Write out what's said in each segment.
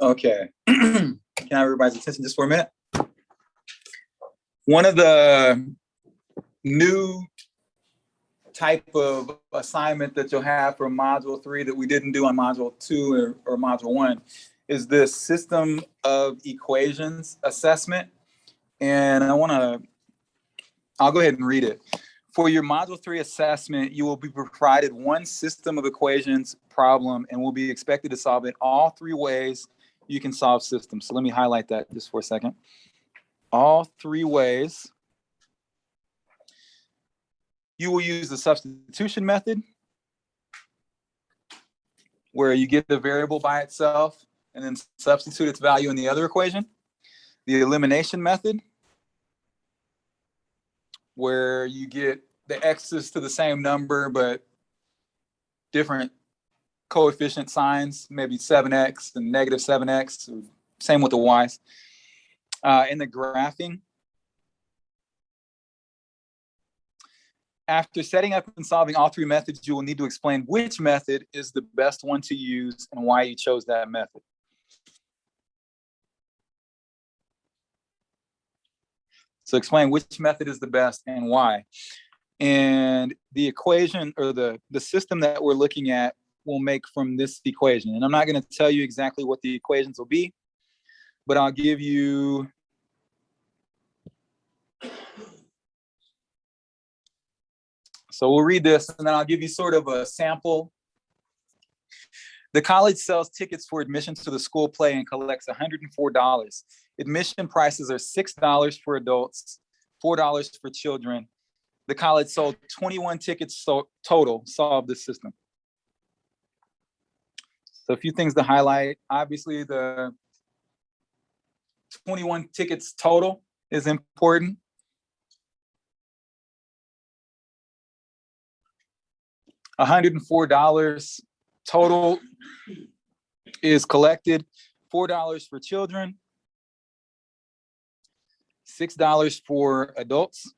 Okay. Can I have everybody's attention just for a minute? One of the new type of assignment that you'll have for Module 3 that we didn't do on Module 2 or Module 1 is this system of equations assessment. And I'll go ahead and read it. For your Module 3 assessment, you will be provided one system of equations problem and will be expected to solve it all three ways you can solve systems. So let me highlight that just for a second. All three ways. You will use the substitution method, where you get the variable by itself and then substitute its value in the other equation. The elimination method, where you get the x's to the same number, but different coefficient signs, maybe 7x and negative 7x, same with the y's. In the graphing, after setting up and solving all three methods, you will need to explain which method is the best one to use and why you chose that method. So explain which method is the best and why. And the equation or the system that we're looking at will make from this equation. And I'm not going to tell you exactly what the equations will be, but I'll give you so we'll read this and then I'll give you sort of a sample. The college sells tickets for admission to the school play and collects $104. Admission prices are $6 for adults, $4 for children. The college sold 21 tickets total, solve this system. So a few things to highlight. Obviously, the 21 tickets total is important. $104 total is collected. $4 for children, $6 for adults.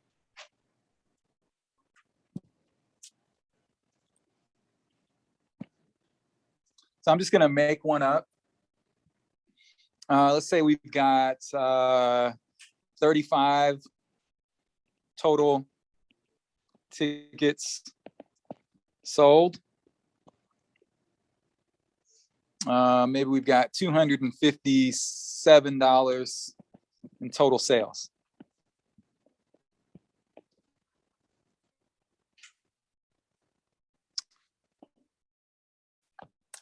So I'm just going to make one up. Let's say we've got 35 total tickets sold. Maybe we've got $257 in total sales.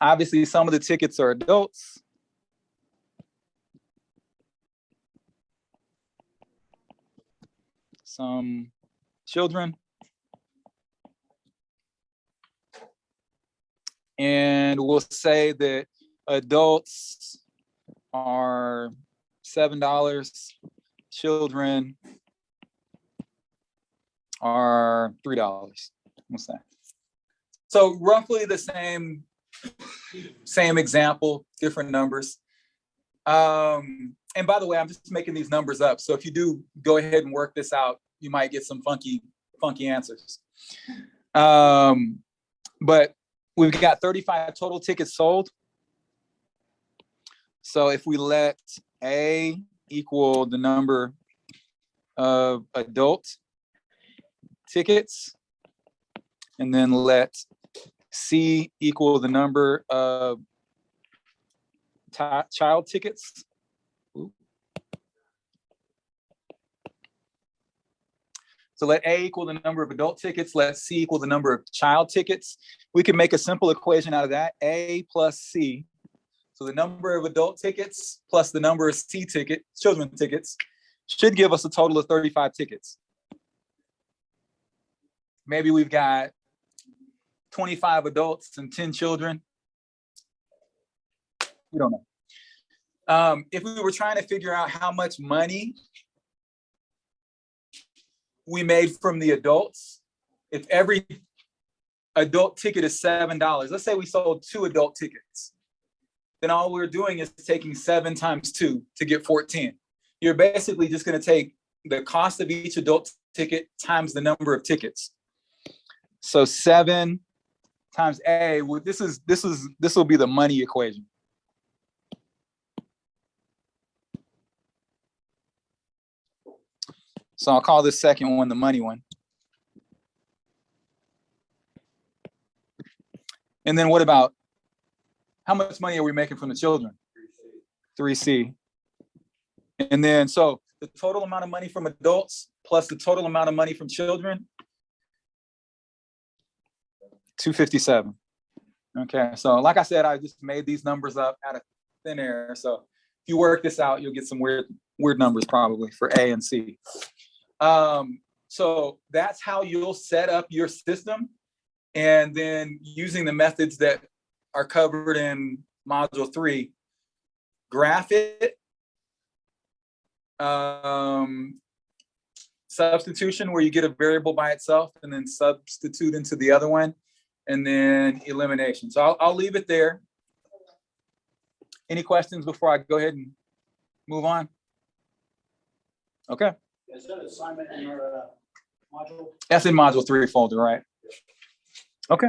Obviously, some of the tickets are adults. Some children. And we'll say that adults are $7, children are $3. What's that? So roughly the same example, different numbers. And by the way, I'm just making these numbers up. So if you do go ahead and work this out, you might get some funky answers. But we've got 35 total tickets sold. So if we let A equal the number of adult tickets, and then let C equal the number of child tickets. So let A equal the number of adult tickets, let C equal the number of child tickets. We can make a simple equation out of that, A plus C. So the number of adult tickets plus the number of children tickets, should give us a total of 35 tickets. Maybe we've got 25 adults and 10 children. We don't know. If we were trying to figure out how much money we made from the adults, if every adult ticket is $7, let's say we sold 2 adult tickets, then all we're doing is taking 7 times 2 to get 14. You're basically just going to take the cost of each adult ticket times the number of tickets. So 7 times A, well, this will be the money equation. So I'll call this second one the money one. And then what about, how much money are we making from the children? 3C. And then, so the total amount of money from adults plus the total amount of money from children, 257. Okay, so like I said, I just made these numbers up out of thin air. So if you work this out, you'll get some weird numbers probably for A and C. So that's how you'll set up your system. And then using the methods that are covered in module 3, graph it, substitution where you get a variable by itself and then substitute into the other one, and then elimination. So I'll leave it there. Any questions before I go ahead and move on? Okay. Is that assignment in our module? That's in module 3 folder, right? Okay.